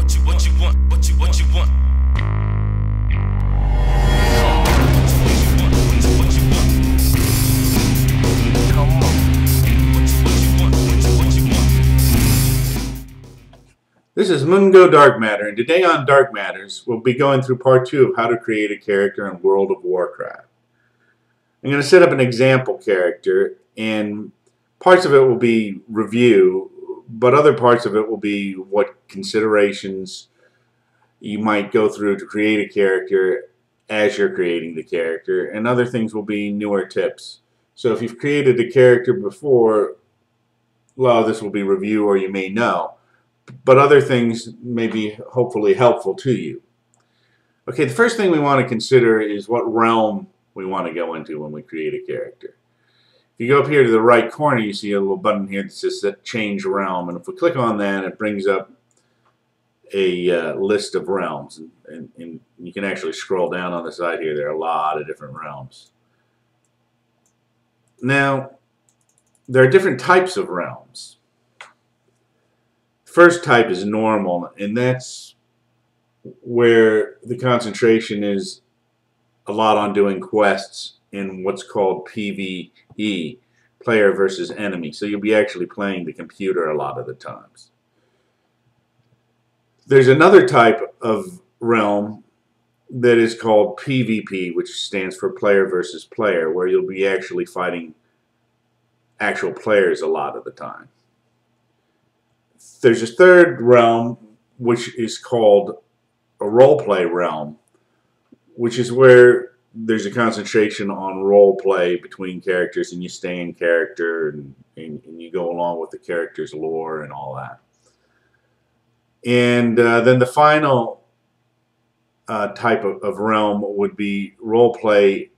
This is Mungo Dark Matter, and today on Dark Matters, we'll be going through part 2 of how to create a character in World of Warcraft. I'm going to set up an example character, and parts of it will be review, but other parts of it will be what considerations you might go through to create a character as you're creating the character, and other things will be newer tips. So if you've created a character before, well, this will be review, or you may know. But other things may be hopefully helpful to you. Okay, the first thing we want to consider is what realm we want to go into when we create a character. If you go up here to the right corner, you see a little button here that says Change Realm, and if we click on that, it brings up a list of realms, and you can actually scroll down on the side here. There are a lot of different realms. Now, there are different types of realms. First type is normal, and that's where the concentration is a lot on doing quests in what's called PvE, player versus enemy. So you'll be actually playing the computer a lot of the times. There's another type of realm that is called PvP, which stands for player versus player, where you'll be actually fighting actual players a lot of the time. There's a third realm, which is called a roleplay realm, which is where there's a concentration on roleplay between characters, and you stay in character, and you go along with the character's lore and all that. And then the final type of realm would be roleplay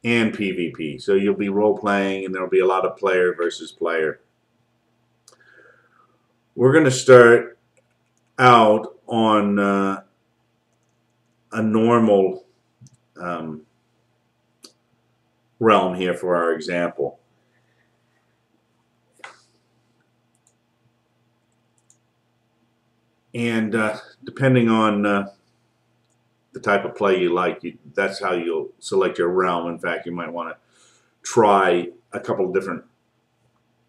and PvP. So you'll be role-playing, and there'll be a lot of player versus player. We're going to start out on a normal realm here for our example. And depending on the type of play you like, that's how you'll select your realm. In fact, you might want to try a couple of different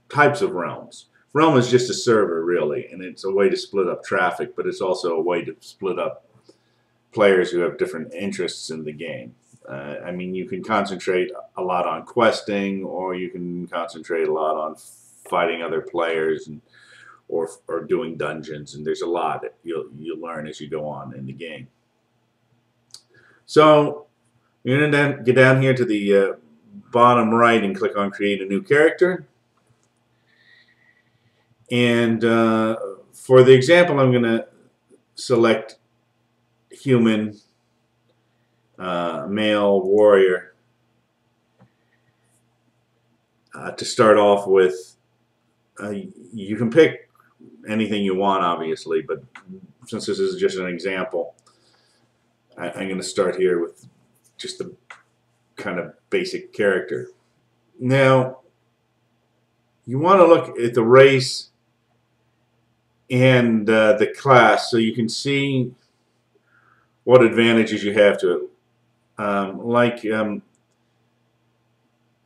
types of realms. Realm is just a server, really, and it's a way to split up traffic, but it's also a way to split up players who have different interests in the game. I mean, you can concentrate a lot on questing, or you can concentrate a lot on fighting other players, or doing dungeons, and there's a lot that you'll learn as you go on in the game. So you're going to get down here to the bottom right and click on Create a New Character. And for the example, I'm going to select human, male, warrior to start off with. You can pick anything you want, obviously, but since this is just an example, I'm going to start here with just the kind of basic character. Now, you want to look at the race and the class, so you can see what advantages you have to it.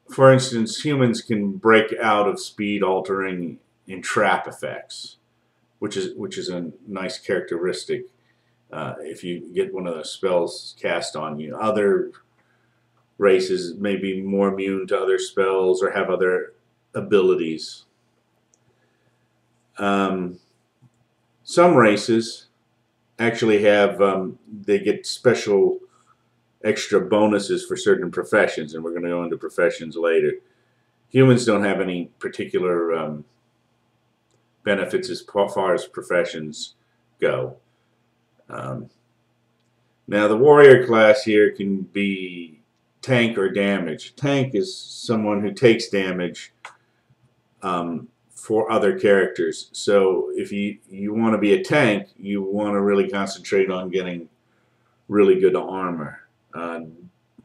For instance, humans can break out of speed altering and trap effects, which is a nice characteristic if you get one of those spells cast on you. Other races may be more immune to other spells or have other abilities. Some races actually have, they get special extra bonuses for certain professions, and we're going to go into professions later. Humans don't have any particular benefits as far as professions go. Now the warrior class here can be tank or damage. Tank is someone who takes damage for other characters. So if you want to be a tank, you want to really concentrate on getting really good armor.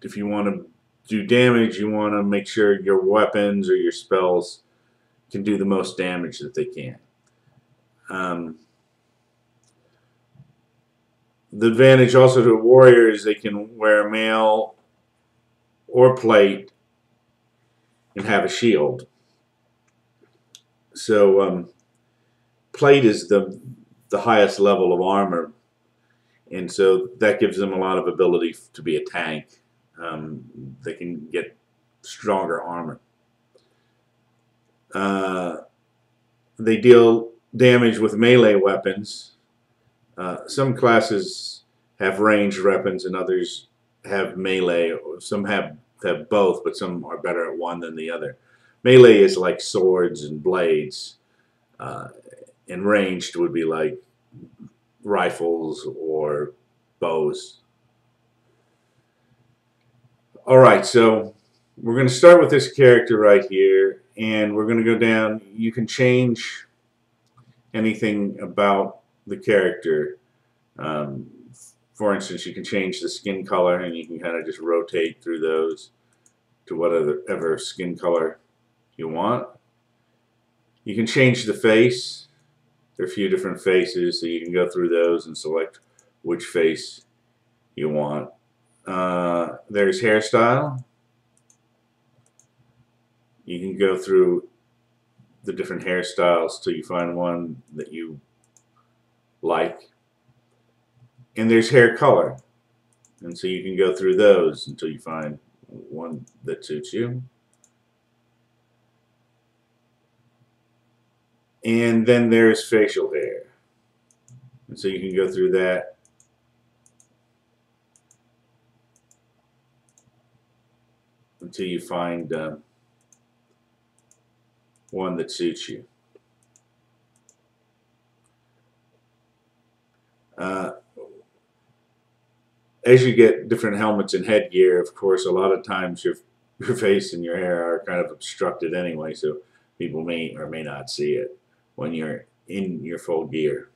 If you want to do damage, you want to make sure your weapons or your spells can do the most damage that they can. The advantage also to a warrior is they can wear mail or plate and have a shield. So plate is the highest level of armor, and so that gives them a lot of ability to be a tank. They can get stronger armor. They deal damage with melee weapons. Some classes have ranged weapons and others have melee. Some have both, but some are better at one than the other. Melee is like swords and blades, and ranged would be like rifles or bows. All right, so we're going to start with this character right here, and we're going to go down. You can change anything about the character. For instance, you can change the skin color, and you can kind of just rotate through those to whatever skin color you want. You can change the face. There are a few different faces, so you can go through those and select which face you want. There's hairstyle. You can go through the different hairstyles till you find one that you like. And there's hair color. And so you can go through those until you find one that suits you. And then there's facial hair. And so you can go through that. Until you find one that suits you. As you get different helmets and headgear, of course, a lot of times your face and your hair are kind of obstructed anyway, so people may or may not see it when you're in your full gear.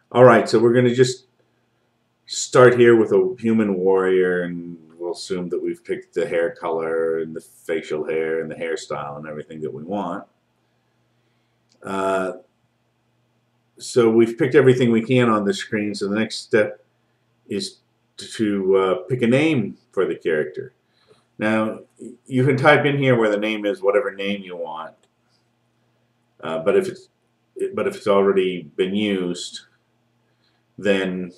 All right, so we're going to just start here with a human warrior, and we'll assume that we've picked the hair color and the facial hair and the hairstyle and everything that we want. So we've picked everything we can on the screen, so the next step is to pick a name for the character. Now, you can type in here where the name is whatever name you want, but if it's already been used, then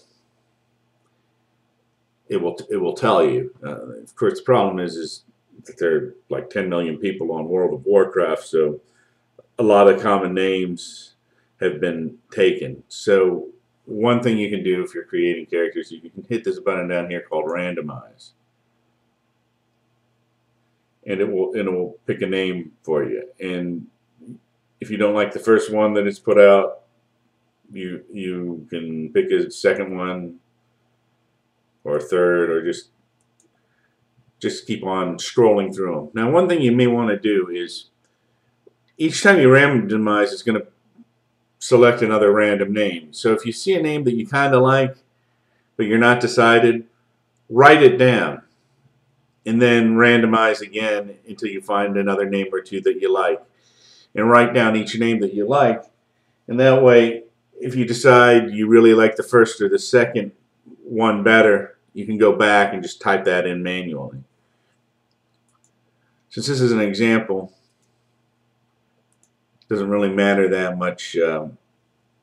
it will tell you. Of course, the problem is that there are like 10 million people on World of Warcraft, so a lot of common names have been taken. So one thing you can do if you're creating characters, you can hit this button down here called Randomize, and it will pick a name for you. And if you don't like the first one that it's put out, you can pick a second one or a third, or just keep on scrolling through them. Now, one thing you may want to do is each time you randomize, it's going to select another random name. So if you see a name that you kind of like, but you're not decided, write it down and then randomize again until you find another name or two that you like. And write down each name that you like. And that way, if you decide you really like the first or the second one better, you can go back and just type that in manually. Since this is an example, it doesn't really matter that much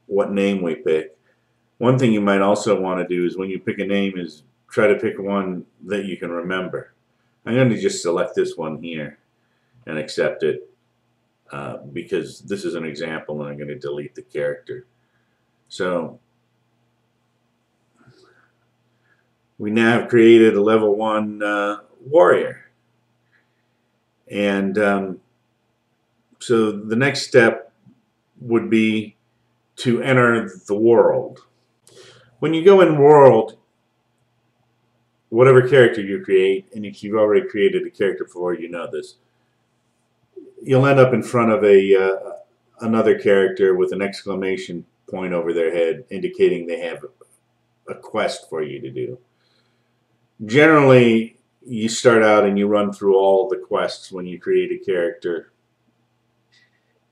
what name we pick. One thing you might also want to do is when you pick a name is try to pick one that you can remember. I'm going to just select this one here and accept it because this is an example and I'm going to delete the character. So we now have created a level 1 warrior. And so the next step would be to enter the world. When you go in world, whatever character you create, and if you've already created a character before, you know this, you'll end up in front of another character with an exclamation point over their head indicating they have a quest for you to do. Generally, you start out and you run through all the quests when you create a character,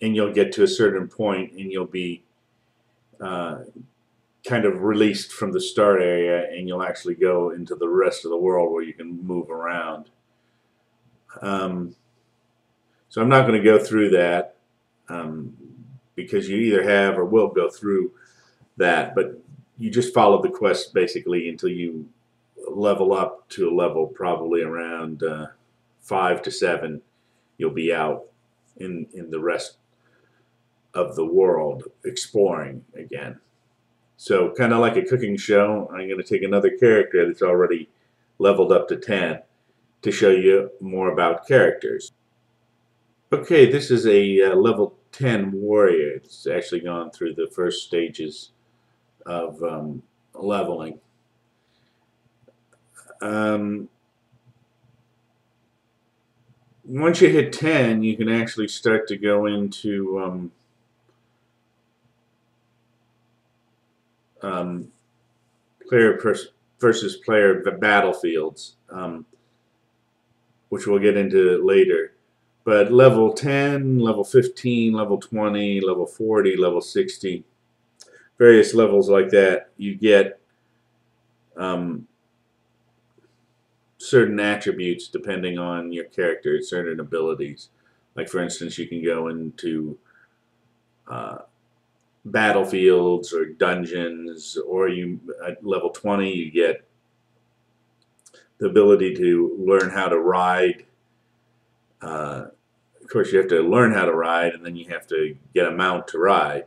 and you'll get to a certain point and you'll be kind of released from the start area, and you'll actually go into the rest of the world where you can move around. So I'm not going to go through that because you either have or will go through that, but you just follow the quest basically until you level up to a level probably around 5 to 7. You'll be out in the rest of the world exploring again. So kind of like a cooking show, I'm going to take another character that's already leveled up to 10 to show you more about characters. Okay, this is a level 10 warrior. It's actually gone through the first stages of leveling. Once you hit 10, you can actually start to go into player versus player battlefields, which we'll get into later. But level 10, level 15, level 20, level 40, level 60, various levels like that, you get certain attributes depending on your character, certain abilities. Like for instance, you can go into battlefields or dungeons, or you at level 20 you get the ability to learn how to ride. Of course, you have to learn how to ride, and then you have to get a mount to ride.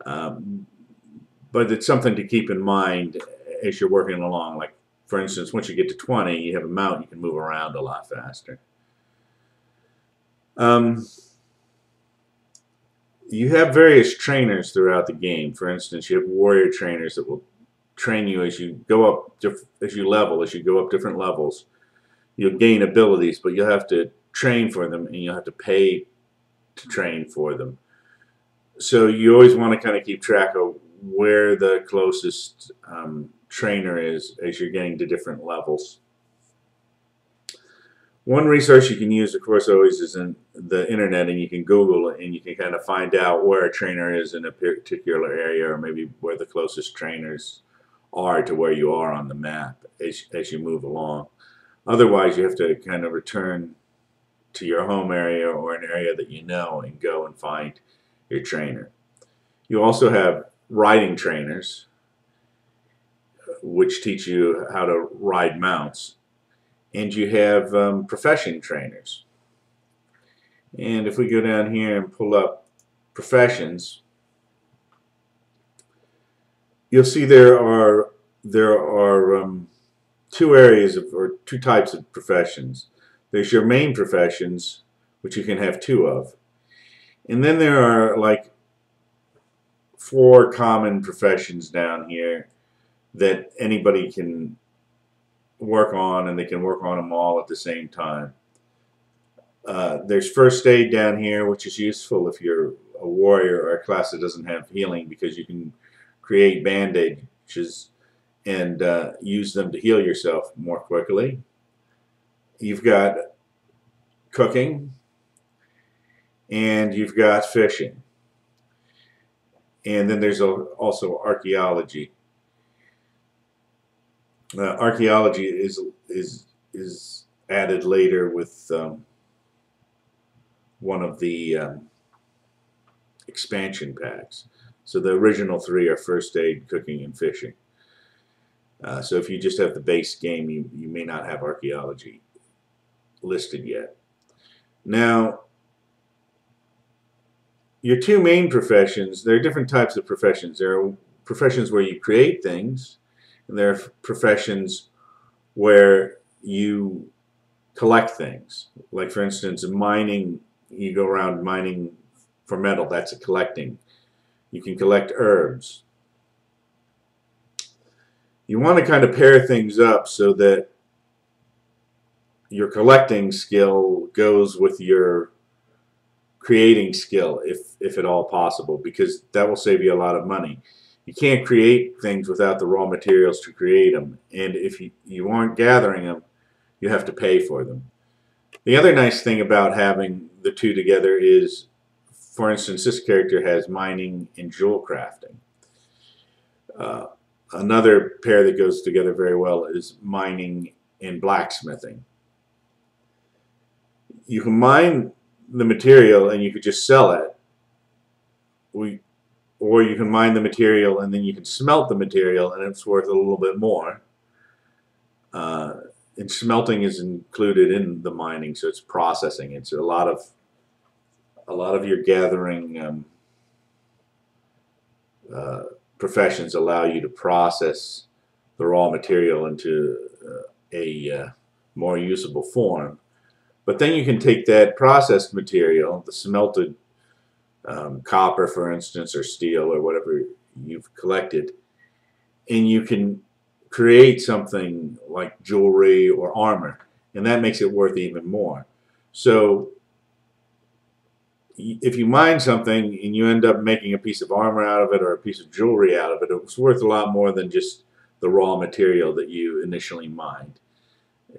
But it's something to keep in mind as you're working along. Like, for instance, once you get to 20, you have a mount, you can move around a lot faster. You have various trainers throughout the game. For instance, you have warrior trainers that will train you as you go up, as you go up different levels. You'll gain abilities, but you'll have to train for them, and you'll have to pay to train for them. So you always want to kind of keep track of where the closest trainer is as you're getting to different levels. One resource you can use, of course, always is in the internet, and you can Google it, and you can kind of find out where a trainer is in a particular area, or maybe where the closest trainers are to where you are on the map as you move along. Otherwise, you have to kind of return to your home area or an area that you know and go and find your trainer. You also have riding trainers, which teach you how to ride mounts. And you have profession trainers. And if we go down here and pull up professions, you'll see there are two areas of, or two types of professions. There's your main professions, which you can have 2 of. And then there are like 4 common professions down here that anybody can work on, and they can work on them all at the same time. There's first aid down here, which is useful if you're a warrior or a class that doesn't have healing, because you can create bandages and use them to heal yourself more quickly. You've got cooking, and you've got fishing, and then there's also archaeology. Archaeology is added later with one of the expansion packs. So the original 3 are first aid, cooking, and fishing. So if you just have the base game, you may not have archaeology listed yet. Now, your 2 main professions, there are different types of professions. There are professions where you create things, and there are professions where you collect things. Like, for instance, in mining, you go around mining for metal. That's a collecting. You can collect herbs. You want to kind of pair things up so that your collecting skill goes with your creating skill, if at all possible, because that will save you a lot of money. You can't create things without the raw materials to create them, and if you aren't gathering them, you have to pay for them. The other nice thing about having the 2 together is, for instance, this character has mining and jewel crafting. Uh, Another pair that goes together very well is mining and blacksmithing. You can mine the material and you could just sell it. Or you can mine the material and then you can smelt the material and it's worth a little bit more. Uh, and smelting is included in the mining, so it's processing. It's a lot of your gathering professions allow you to process the raw material into a more usable form. But then you can take that processed material, the smelted copper, for instance, or steel, or whatever you've collected, and you can create something like jewelry or armor, and that makes it worth even more. So if you mine something and you end up making a piece of armor out of it or a piece of jewelry out of it, it's worth a lot more than just the raw material that you initially mined.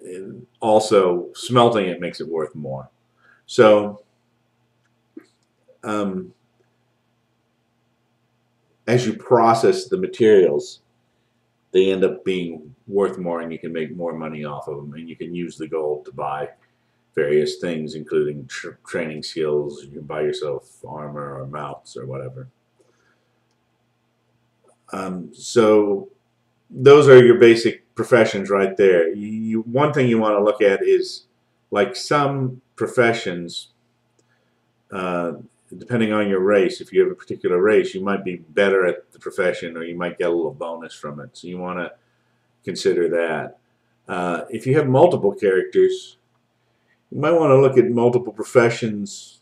And also, smelting it makes it worth more. So as you process the materials, they end up being worth more and you can make more money off of them, and you can use the gold to buy various things, including training skills. You can buy yourself armor or mounts or whatever. So those are your basic professions right there. One thing you want to look at is, like some professions, depending on your race, if you have a particular race, you might be better at the profession or you might get a little bonus from it. So you want to consider that. If you have multiple characters, you might want to look at multiple professions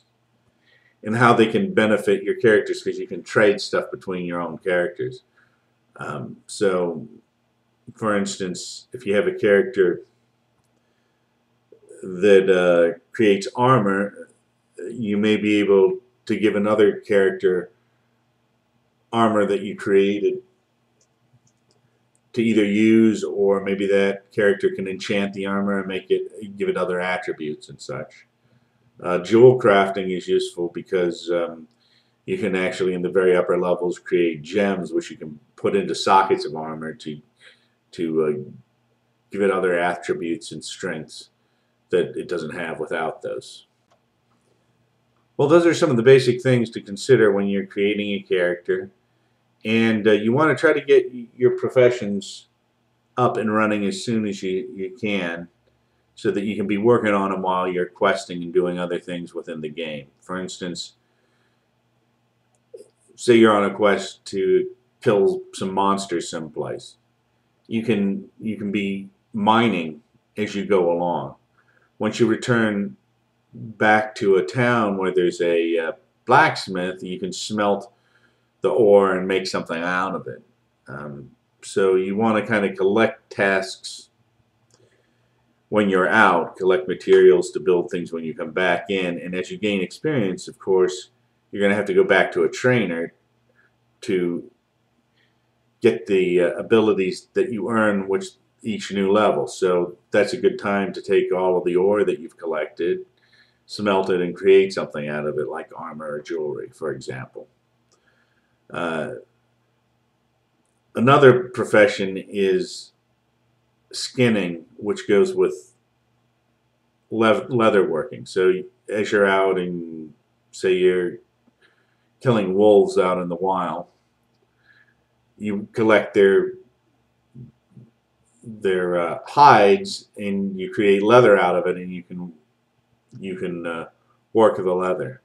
and how they can benefit your characters, because you can trade stuff between your own characters. So, for instance, if you have a character that creates armor, you may be able to give another character armor that you created to either use, or maybe that character can enchant the armor and give it other attributes and such. Jewel crafting is useful because you can actually, in the very upper levels, create gems which you can put into sockets of armor to give it other attributes and strengths that it doesn't have without those. Well, those are some of the basic things to consider when you're creating a character, and you want to try to get your professions up and running as soon as you can, so that you can be working on them while you're questing and doing other things within the game. For instance, say you're on a quest to kill some monsters someplace. You can be mining as you go along. Once you return back to a town where there's a blacksmith, you can smelt the ore and make something out of it. So you want to kind of collect tasks when you're out, collect materials to build things when you come back in, and as you gain experience, of course, you're going to have to go back to a trainer to get the abilities that you earn with each new level. So that's a good time to take all of the ore that you've collected, smelt it, and create something out of it, like armor or jewelry, for example. Another profession is skinning, which goes with leather working. So as you're out and say you're killing wolves out in the wild, you collect their hides and you create leather out of it, and you can work the leather.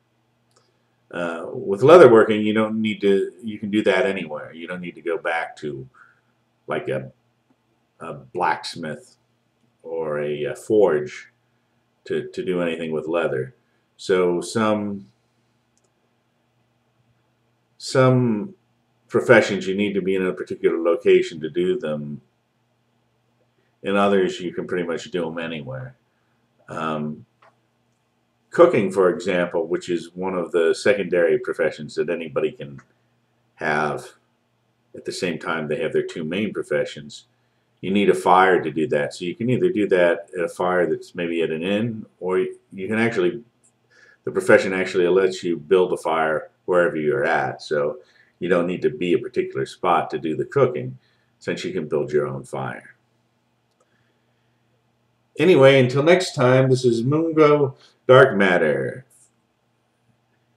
With leather working, you can do that anywhere. You don't need to go back to like a blacksmith or a forge to do anything with leather. So some professions you need to be in a particular location to do them. In others, you can pretty much do them anywhere. Cooking, for example, which is one of the secondary professions that anybody can have at the same time they have their two main professions, you need a fire to do that. So you can either do that at a fire that's maybe at an inn, or you can actually, the profession actually lets you build a fire wherever you're at. So You don't need to be a particular spot to do the cooking, since you can build your own fire. Anyway, until next time, this is Mungo Dark Matter.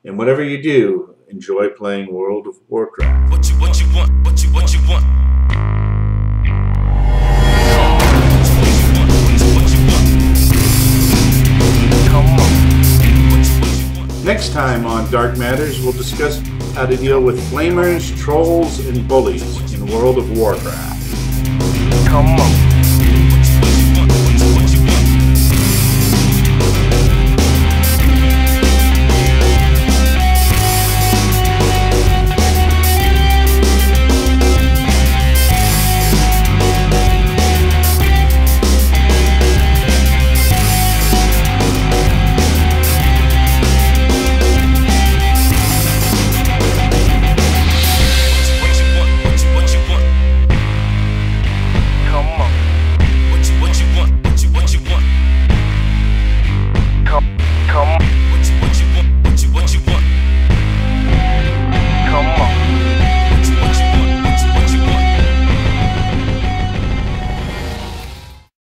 And whatever you do, enjoy playing World of Warcraft. What you want? Next time on Dark Matters, we'll discuss how to deal with flamers, trolls, and bullies in World of Warcraft. Come on.